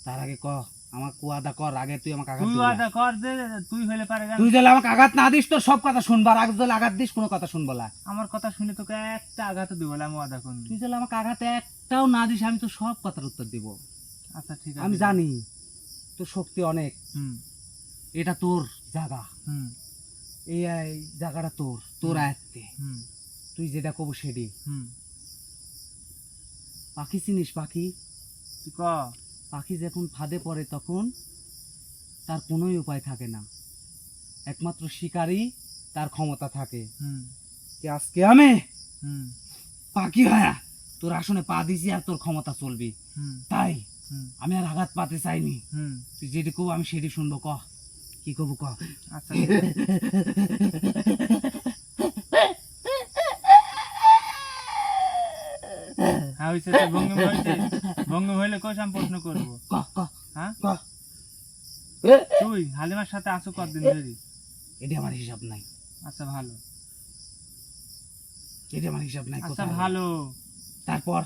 তার আগে ক, আমার কুয়াদা কর, আগে তুই আমাকে আঘাত তুই দিবি না। আদা কর দে, তুই হইলে পারে গান। তুই যদি আমাকে আঘাত না দিস তোর সব কথা শুনবার, আগে যদি আঘাত দিস কোনো কথা শুনবো না। আমার কথা শুনে তোকে একটা আঘাত দিব না, আমি আদা করুন। তুই যদি আমাকে আঘাত একটাও না দিস আমি তো সব কথার উত্তর দিব। আচ্ছা ঠিক আছে। আমি জানি তোর শক্তি অনেক, হুম এটা তোর জায়গা, হুম এই জায়গাটা তোর, তোর আয়ত্তে, হুম তুই যেটা কব সেটি। হুম পাখি চিনিস? পাখি, তুই ক। পাখি যখন ফাঁদে পড়ে তখন তার কোনোই উপায় থাকে না, একমাত্র শিকারই তার ক্ষমতা থাকে। হুম যে আজকে আমি হুম পাখি হয়ে তোর আসনে পা দিছি আর তোর ক্ষমতা চলবি, হুম তাই হুম আমি আর আঘাত পাতে চাইনি। হুম তুই যেটি কব আমি সেটি শুনবো, ক কি কব ক। আচ্ছা ঠিক আছে। হ্যাঁ হয়েছে, তোর ভঙ্গিম হয়েছে। ভঙ্গিম হইলে কোষ আমি প্রশ্ন করবো। ক ক হ্যাঁ ক। তুই হালিমার সাথে আসো কতদিন ধরে? এটি আমার হিসাব নাই, আচ্ছা ভালো। এটি আমার হিসাব নাই। আচ্ছা কোথায়? ভালো। তারপর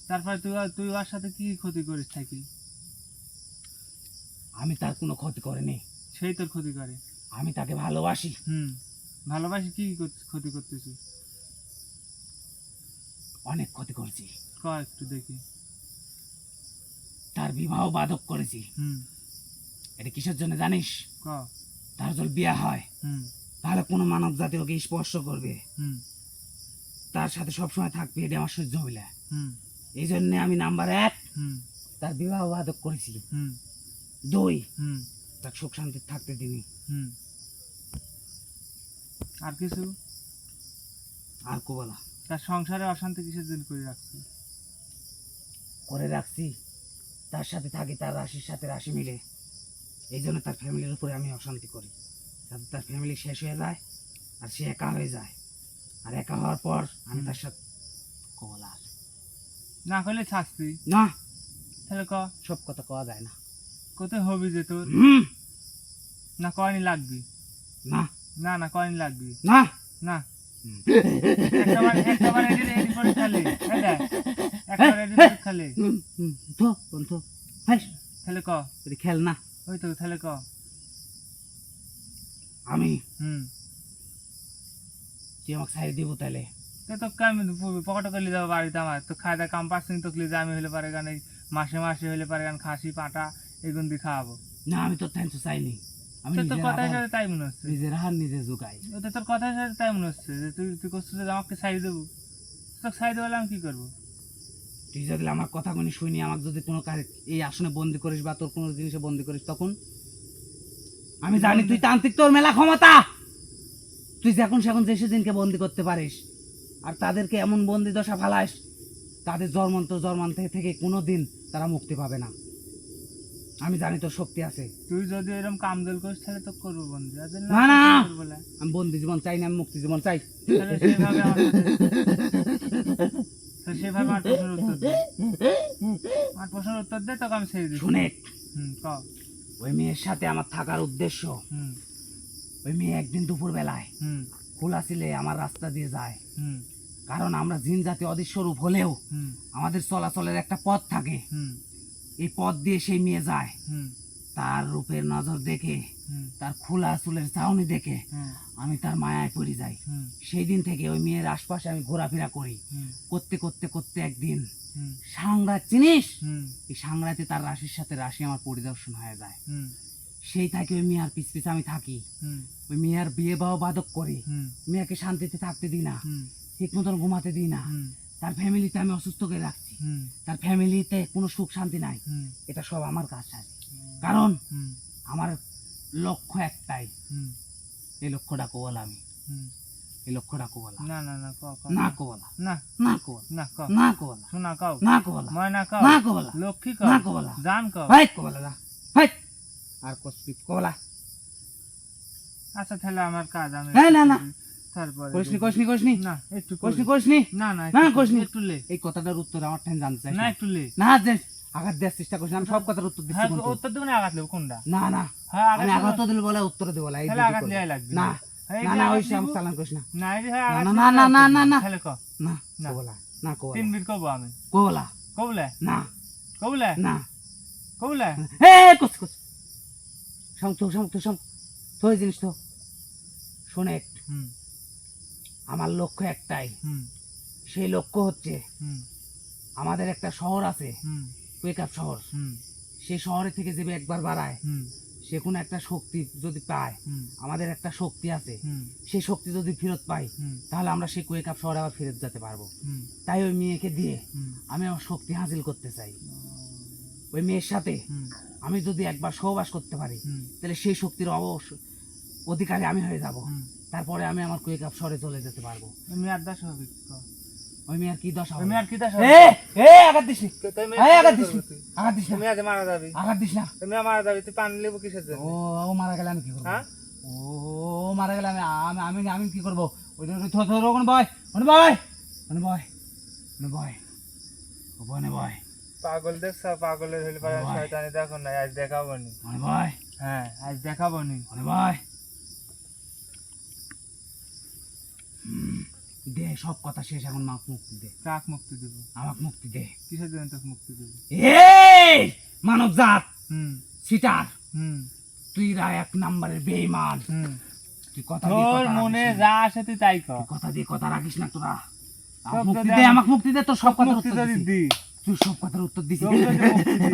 তারপরে তুই ওর সাথে কি ক্ষতি করিস থাকি? আমি তার কোনো ক্ষতি করিনি, সেই তোর ক্ষতি করে। আমি তাকে ভালোবাসি। হুম ভালোবাসি, কি ক্ষতি করতেছিস? অনেক ক্ষতি করছি। ক একটু দেখি। তার বিবাহ বাদক করেছি। হুম এটা কিসের জন্য জানিস? ক তার যদি বিয়ে হয় হুম তাহলে কোনো মানব জাতি ওকে স্পর্শ করবে, হুম তার সাথে সবসময় থাকবে, এটা আমার সহ্য হইলে। হুম এই জন্য আমি নাম্বার 1 হুম তার বিবাহ বাদক করেছি। হুম 2 হুম তার সুখ শান্তি থাকতে দিনি। হুম আর কিছু? আর কো বলা, তার সংসারে অশান্তি কিসের জন্য করে রাখছে? করে রাখছি তার সাথে থাকি, তার রাশির সাথে রাশি মিলে, এই জন্য তার ফ্যামিলির উপরে আমি অশান্তি করি, যাতে তার ফ্যামিলি শেষ হয়ে যায় আর সে একা হয়ে যায়। আর একা হওয়ার পর আমি তার সাথে কো বলা, না করলে শাস্তি। না তাহলে ক সব কথা কওয়া যায় না। কোথায় হবি যে তোর? হুম, না কয়নি লাগবি? না না না কয়নি লাগবি? না না একটাবার এডি করে খালি এই দেখ, একবার এডি করে খালি। তো বন্ধু হাই তাহলে ক যদি খেল না, ওই তো তাহলে ক। আমি হুম তুই আমাকে সাইড দিব তাহলে? তোকে আমি পকেটে করলে যাবো বাড়িতে, আমার তো খাওয়া দাওয়া কাম পাচ্ছি তো ক্লিজ, আমি হলে পারে গান এই মাসে মাসে হলে পারে গান খাসি পাটা এগুন দিয়ে খাওয়াবো। না আমি তোর টাইম তো চাইনি, আমি তোর নিজের কথার আবার সাথে তাই মনে হচ্ছে, নিজের হার নিজে জোগাই। ওটা তোর কথার সাথে তাই মনে হচ্ছে যে তুই তুই করছিস যে আমাকে সাইড দেবো। তোকে সাইড দেবো আমি কি করবো? তুই যদি আমার কথা কোনো শুনি, আমাকে যদি কোনো এই আসনে বন্দি করিস বা তোর কোনো জিনিসে বন্দি করিস, তখন আমি জানি তুই তান্ত্রিক, তোর মেলা ক্ষমতা, তুই যখন সেখন যে সেদিনকে বন্দি করতে পারিস আর তাদেরকে এমন বন্দি দশা ফালাস, তাদের জন্মান্ত থেকে কোনো দিন তারা মুক্তি পাবে না। আমি জানি তোর শক্তি আছে। তুই যদি এরকম কামদল করিস তাহলে তো করবো বন্ধু, আর যদি না না করবো না, আমি বন্দি জীবন চাই না, আমি মুক্তি জীবন চাই। তাহলে সেভাবে সেভাবে আমার প্রশ্নের উত্তর দে, আমার প্রশ্নের উত্তর দে, তোকে আমি ছেড়ে দিচ্ছি। শুনে হুম ক। ওই মেয়ের সাথে আমার থাকার উদ্দেশ্য, হুম ওই মেয়ে একদিন দুপুর বেলায় হুম খোলা ছিলে আমার রাস্তা দিয়ে যায়, হুম কারণ আমরা জিন জাতি অদৃশ্যরূপ হলেও হুম আমাদের চলাচলের একটা পথ থাকে, হুম এই পথ দিয়ে সেই মেয়ে যায়। হুম তার রূপের নজর দেখে, হুম তার খোলা চুলের চাউনি দেখে হুম আমি তার মায়ায় পড়ে যাই। হুম সেই দিন থেকে ওই মেয়ের আশপাশে আমি ঘোরাফেরা করি, হুম করতে করতে করতে একদিন হুম সাংরাত চিনিস, হুম এই সাংরাতে তার রাশির সাথে রাশি আমার পরিদর্শন হয়ে যায়। হুম সেই থাকে ওই মেয়ার পিছ পিছ আমি থাকি, হুম ওই মেয়ার বিয়ে বাহ বাদক করি, হুম মেয়েকে শান্তিতে থাকতে দিই না, হুম ঠিক মতন ঘুমাতে দিই না, হুম তার ফ্যামিলিতে আমি অসুস্থ করে রাখছি, হুম তার ফ্যামিলিতে কোনো সুখ শান্তি নাই। হুম এটা সব আমার কাজ আছে, কারণ হুম আমার লক্ষ্য একটাই। হুম এই লক্ষ্যটা কোবলা, আমি হুম এই লক্ষ্যটা কোবলা, না না না ক ক না কোবলা, না না কোবলা, না ক না কোবলা, শোনা কাও না কোবলা, ময়না কাও না কোবলা, লক্ষ্মী না কাও কোবলা, জান কাও। হাই কোবলা যা, হাই আর কষ্ট কোবলা। আচ্ছা তাহলে আমার কাজ আমি হ্যাঁ, না, না। তারপরে কইসনি দেখি। কইসনি কইসনি না একটু কইসনি করি। কইসনি না না না, একটু কইসনি। একটু লে, এই কথাটার উত্তর আমার ঠান জানতে চাই না একটু লে। না, যে আঘাত দেওয়ার চেষ্টা করছি, আমি সব কথার উত্তর দিচ্ছি হ্যাঁ কিন্তু। উত্তর দেবো না আঘাত দেবো কোনটা? না না হ্যাঁ আমি আঘাত আঘাত দিল বলে উত্তর দিব বলে, এই তাহলে দুটো আঘাত করবো। লেয়াই লাগবে। না এই না যে না আঘাত ওই সে দিব। আমি চালান করিস না, না এই যে হ্যাঁ না, আঘাত না, দিলে না, আঘাত না, দিব। না, না। তাহলে ক না না। কোবলা, না কোবলা, তিন বিট কব আমি কোবলা, কবলে না কবলে না কবলে হে কস কস শান্ত তো এই জিনিস তো শোনে, হুম আমার লক্ষ্য একটাই, হুম সেই লক্ষ্য হচ্ছে হুম আমাদের একটা শহর আছে, হুম ওয়েক আপ শহর, হুম সেই শহরে থেকে যে একবার বাড়ায় হুম সে কোনো একটা শক্তি যদি পায়, হুম আমাদের একটা শক্তি আছে, হুম সেই শক্তি যদি ফেরত পাই হুম তাহলে আমরা সেই কোয়েক আপ শহরে আবার ফেরত যেতে পারবো। হুম তাই ওই মেয়েকে দিয়ে হুম আমি আমার শক্তি হাসিল করতে চাই। ওই মেয়ের সাথে হুম আমি যদি একবার সহবাস করতে পারি হুম তাহলে সেই শক্তির অধিকারী আমি হয়ে যাব, হুম তারপরে আমি আমার কোয়েক আপ শহরে চলে যেতে পারবো। আমি আর দাস হবে ওই মেয়ের কি দশা হবে? আমি আর কি দাস এ এ আঘাত দিস নি, এই আঘাত দিস নি, আঘাত দিস না, তুমি আজ মারা যাবি, আঘাত দিস না। তুমি মারা যাবি, তুই পানি লেবু কিসের জন্য? ও মারা গেলে আমি কি করবো? হ্যাঁ ও মারা গেলে আমি আমি আমি কি করবো? ওই কোন বয়, কোন বয়, কোন বয়, কোন বয়, ও বনে বয়, পাগল দেখছ, পাগলের হইলে পারে ভাই। শয়তানি দেখো না, আজ দেখাবো নি। কোন বয়, হ্যাঁ আজ দেখাবো নি। কোন বয়। দে সব কথা শেষ, এখন মাক মুক্তি দে, কাক মুক্তি দেব? আমাকে মুক্তি দে। কিসের জন্য তোকে মুক্তি দেব? এই মানব জাত হুম সিটার, হুম তুই রা এক নম্বরের বেঈমান, হুম তুই কথা দিয়ে তোর কথা মনে রাখিস না। যা আসে তুই তাই কর। তুই কথা দিয়ে কথা রাখিস না তোরা। সব মুক্তি যদি দে, আমি- আমাকে মুক্তি দে, তোর সব কথা মুক্তি উত্তর যদি দিছি। দি তুই সব কথার উত্তর দিছিস। তোকে যদি মুক্তি দিই,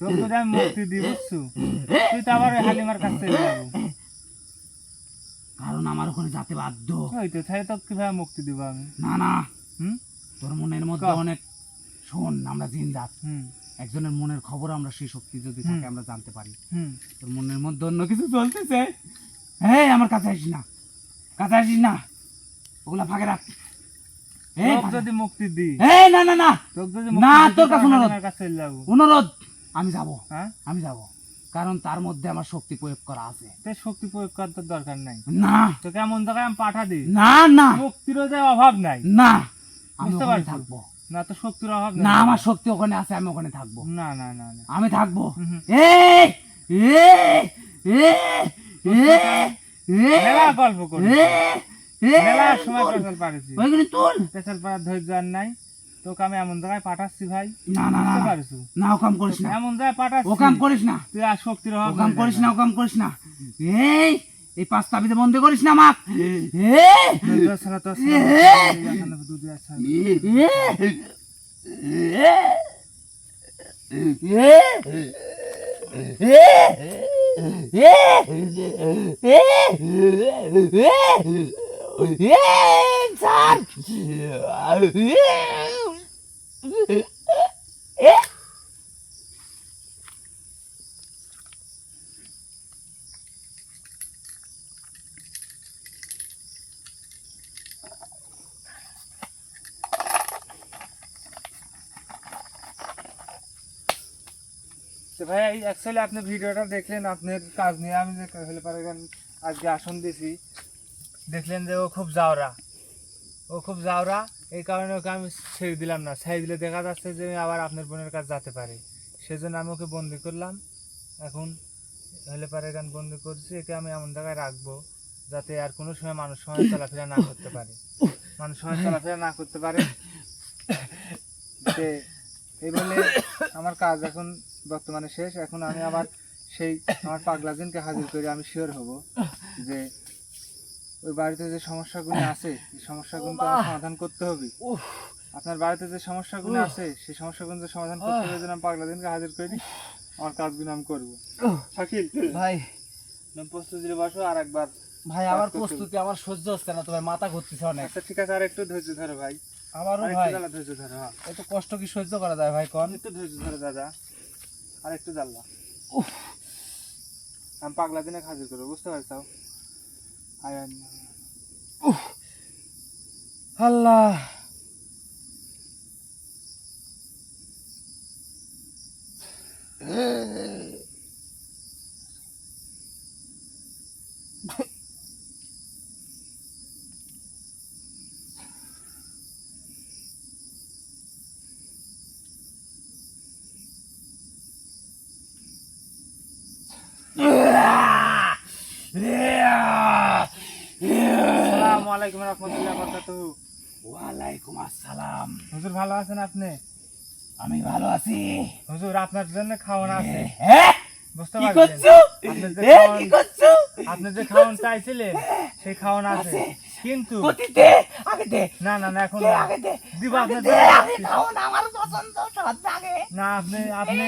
তোকে যদি আমি মুক্তি দিই, বুঝছো, তুই তো আবার ওই হালিমার কাছে চলে যাবো। কারণ আমার ওখানে যেতে বাধ্য। ওই তো, তাহলে তোকে কিভাবে মুক্তি দিব আমি? না না, হুম তোর মনের মধ্যে ক। অনেক, শোন, আমরা জিনজাত, হুম একজনের মনের খবর আমরা সেই শক্তি যদি থাকে আমরা জানতে পারি। হুম তোর মনের মধ্যে অন্য কিছু চলতেছে, হ্যাঁ আমার কাছে আসিস না, কাছে আসিস না, ওগুলা ফাঁকে রাখ। তোকে যদি মুক্তি দিই, এই না না না, তোকে যদি না, মুক্তি দিই, তোর কাছে তাহলে অনুরোধ। হালিমার কাছে চলে যাবো। অনুরোধ, আমি যাব, হ্যাঁ, আমি যাব, কারণ তার মধ্যে আমার শক্তি প্রয়োগ করা আছে। তোর শক্তি প্রয়োগ করার তোর দরকার নাই। না তোকে এমন জায়গায় আমি পাঠা দিই, না না শক্তিরও যে অভাব নাই। না, আমি বুঝতে ওখানে পারছো? থাকবো। না, তো শক্তির অভাব না, নাই। আমার শক্তি ওখানে আছে, আমি ওখানে থাকবো, না না না না, আমি থাকবো। হুম, হুম। এই এই এই এই মেলা গল্প করি, এই মেলা সময় পেছাল পারেছি। ওইখানে তুল। পেছাল পাড়ার ধৈর্য আর নাই। তোকে আমি এমন জায়গায় পাঠাচ্ছি ভাই, না না না বুঝতে না, পারছো? না ও কাম করিস না, এমন জায়গায় পাঠাচ্ছি, ও কাম করিস না, তুই আর শক্তির অভাব ও কাম নাই করিস না, জায়গায়। ও কাম করিস না। এই এই পাঁচ তাবিজে বন্ধ করিস না আমাক। এই দুধ ছাড়া তো ছাড়া, দুধ আর ছাড়া। তো ভাই, অ্যাকচুয়ালি আপনি ভিডিওটা দেখলেন, আপনার কাজ নিয়ে আমি যে হলে পারে আজকে আসন দিছি, দেখলেন যে ও খুব জাওরা, ও খুব জাওরা, এই কারণে ওকে আমি ছেড়ে দিলাম না। ছেড়ে দিলে দেখা যাচ্ছে যে আবার আপনার বোনের কাছে যেতে পারে, সেজন্য আমি ওকে বন্দি করলাম। এখন হলে পারে গান বন্দি করছি, একে আমি এমন জায়গায় রাখবো যাতে আর কোনো সময় মানুষ সময় চলাফেরা না করতে পারে, মানুষ সময় চলাফেরা না করতে পারে। তে এই বলে আমার কাজ এখন বর্তমানে শেষ। এখন আমি আবার সেই আমার পাগলাজিনকে হাজির করে আমি শিওর হব যে ওই বাড়িতে যে সমস্যাগুলো আছে, এই সমস্যাগুলো তো আমার সমাধান করতে হবে। আপনার বাড়িতে যে সমস্যাগুলো আছে, সেই সমস্যাগুলো যে সমাধান করতে হবে, যেন আমি পাগলাজিনকে হাজির করি, আমার কাজগুলো আমি করবো। শাকিল ভাই, তুমি প্রস্তুতি বসো, আর একবার। ভাই আমার প্রস্তুতি আমার সহ্য হচ্ছে না, তোমার মাথা ঘুরতেছে অনেক। আচ্ছা ঠিক আছে, আর একটু ধৈর্য ধরো ভাই, আমারও আর ভাই, একটু জ্বালা ধৈর্য ধরো। হ্যাঁ, এত কষ্ট কি সহ্য করা যায় ভাই কোন? একটু ধৈর্য ধরো দাদা, আর একটু জ্বালা। আমি পাগলা দিনে হাজির করবো, বুঝতে পারছো? আয় আয়। আল্লাহ, আসসালামু আলাইকুম রাহমাতুল্লাহি ওয়া বারাকাতুহু। ওয়ালাইকুম আসসালাম। হুজুর ভালো আছেন আপনি? আমি ভালো আছি। হুজুর আপনার জন্য খাওয়ান আছে, হ্যাঁ, বুঝতে কি পারছেন? করছো? আপনি যে এ, খাওয়ান, কি করছো? আপনি যে খাওয়ান চাইছিলেন সেই খাওয়ান আছে, কিন্তু গতি দে, আগে দে, না না না, এখন দে, না। আগে দে, দিব আগে আপনার দে, জন্য আগে রাখছি। খাও না, আমার পছন্দ সব আগে। না, আপনি আপনি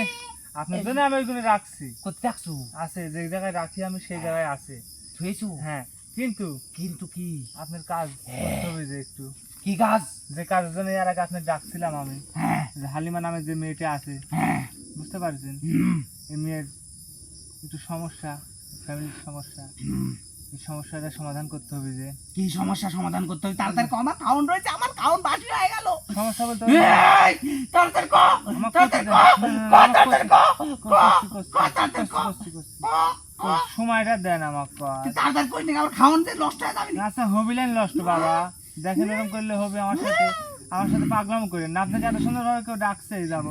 আপনার জন্য আমি ওইগুলো রাখছি, করতে রাখছো? আছে যে জায়গায় রাখি আমি সেই জায়গায় আছে। থুয়েছো? হ্যাঁ, কিন্তু কিন্তু কি? আপনার কাজ করতে হবে যে একটু, কি কাজ? যে কাজের জন্য এর আগে আপনার ডাকছিলাম আমি, হ্যাঁ যে হালিমা নামে যে মেয়েটা আছে, হ্যাঁ, বুঝতে পারছেন? হুম, এই মেয়ের একটু সমস্যা, ফ্যামিলির সমস্যা, হুম। এই সমস্যাটা সমাধান করতে হবে। যে কি সমস্যা সমাধান করতে হবে? তাড়াতাড়ি কর, আমার খাউন রয়েছে, আমার খাউন বাসি হয়ে গেল। সমস্যা বলতে এই, তাড়াতাড়ি কর, আমার তাড়াতাড়ি করতে কর, দেন। কর, তাড়াতাড়ি কর, করছি, কর, তাড়াতাড়ি কর। সময়টা দেন আমাকে। তুই তাড়াতাড়ি করিস না, আমার খাউন যে নষ্ট হয়ে যাবে না। আচ্ছা, হবিলেন লষ্ট বাবা, দেখেন এরকম করলে হবে? আমার সাথে পাগলাম করেন না। আপনাকে এত সুন্দর ভাবে কেউ ডাকছে যাবো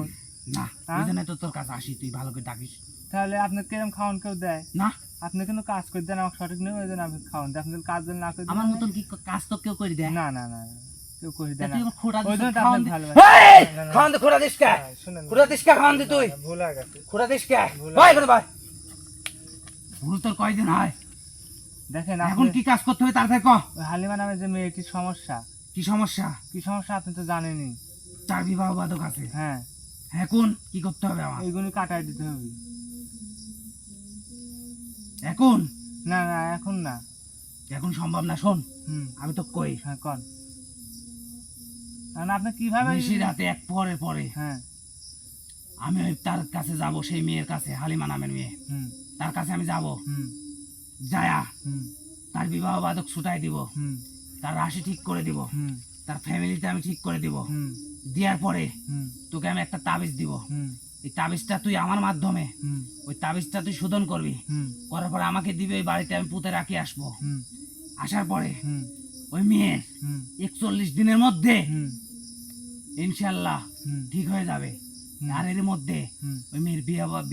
না, হ্যাঁ? ওই জন্য তো তোর কাছে আসি, তুই ভালো করে ডাকিস। তাহলে আপনাকে এরকম খাওয়ান কেউ দেয়? না, আপনি কিন্তু কাজ করে দেন আমাকে সঠিক নেই, ওই জন্য আপনি খাওয়ান। আপনি যদি কাজ যদি না করে দেন, আমার মতন কি কাজ তো কেউ করে দেয়? না না না না, কেউ করে দেয় না। তুই আমার খোঁড়া ওই দিস, জন্য তো খাওয়ান আপনাকে দে। ভালোবাসি। এই, না, না, খাওয়ান দে, খোঁড়া দিস কে? না, শুনেন না। খোঁড়া দিস কে? খাওয়ান দে তুই, না, ভুল হয়ে গেছে। খোঁড়া দিস কে? ভুল ভাই আছে। করে ভাই, ভুল তোর কয়দিন হয়? দেখেন এখন আপনি কি কাজ করতে হবে তাড়াতাড়ি কর। ওই হালিমা নামে যে মেয়েটির সমস্যা, কি সমস্যা? কি সমস্যা আপনি তো জানেনই। তার বিবাহ বাধক আছে। হ্যাঁ, এখন কি করতে হবে আমার? এইগুলি কাটাই দিতে হবে। এখন? না না, এখন না। এখন সম্ভব না। শোন, হুম, আমি তো কই, হ্যাঁ কন। না আপনি কিভাবে? নিশি রাতে এক পরে পরে হ্যাঁ, আমি ওই তার কাছে যাব, সেই মেয়ের কাছে, হালিমা নামের মেয়ে, হুম তার কাছে আমি যাব। হুম যায়া হুম তার বিবাহ বাধক ছুটাই দিব, হুম তার রাশি ঠিক করে দিব, হুম তার ফ্যামিলিতে আমি ঠিক করে দিব। হুম দেওয়ার পরে হুম তোকে আমি একটা তাবিজ দিব। হুম এই তাবিজটা তুই আমার মাধ্যমে, হুম ওই তাবিজটা তুই শোধন করবি। হুম করার পরে আমাকে দিবি, ওই বাড়িতে আমি পুঁতে রাখি আসবো। হুম আসার পরে হুম ওই মেয়ের হুম 41 দিনের মধ্যে হুম ইনশাল্লাহ হুম ঠিক হয়ে যাবে। আর এর মধ্যে হুম ওই মেয়ের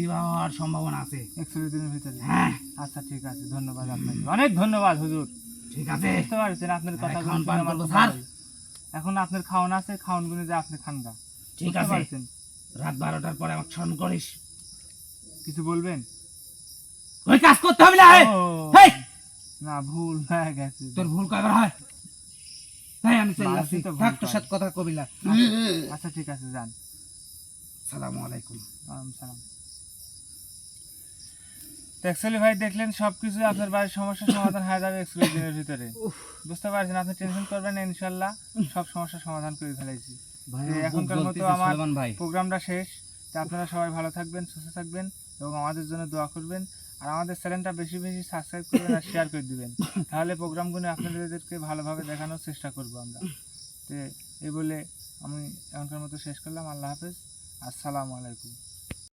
বিবাহ হওয়ার সম্ভাবনা আছে। 100 দিনের ভিতরে? হ্যাঁ, আচ্ছা ঠিক আছে, ধন্যবাদ আপনাকে, অনেক ধন্যবাদ হুজুর। ঠিক আছে। বুঝতে পারছেন আপনার কথা। এখন পান করবো স্যার। এখন আপনার খাওয়ান আছে, খাওয়ান গুনে যে আপনি খান গা। ঠিক বুঝতে আছে, পারছেন? রাত 12টার পরে আমাকে স্মরণ করিস। কিছু বলবেন? ওই কাজ করতে হবে না। ও, হেই, না ভুল হয়ে গেছে। তোর ভুল কয়বার হয়? তাই আমি চলে মানুষই আসছি। তো ভুল থাক, তোর করে। সাথে কথা কবি না। আচ্ছা ঠিক আছে, যান। সালামু আলাইকুম। সালাম। অ্যাকচুয়ালি ভাই দেখলেন সবকিছু আপনার বাড়ির সমস্যার সমাধান হয়ে যাবে 100 দিনের ভিতরে। বুঝতে পারছেন? আপনি টেনশন করবেন না, ইনশাল্লাহ সব সমস্যার সমাধান করে ফেলেছি। তো এখনকার মতো আমার প্রোগ্রামটা শেষ। তো আপনারা সবাই ভালো থাকবেন, সুস্থ থাকবেন এবং আমাদের জন্য দোয়া করবেন। আর আমাদের চ্যানেলটা বেশি বেশি সাবস্ক্রাইব করবেন আর শেয়ার করে দিবেন। তাহলে প্রোগ্রামগুলো আপনাদেরকে ভালোভাবে দেখানোর চেষ্টা করব আমরা। তো এই বলে আমি এখনকার মতো শেষ করলাম। আল্লাহ হাফেজ, আসসালামু আলাইকুম।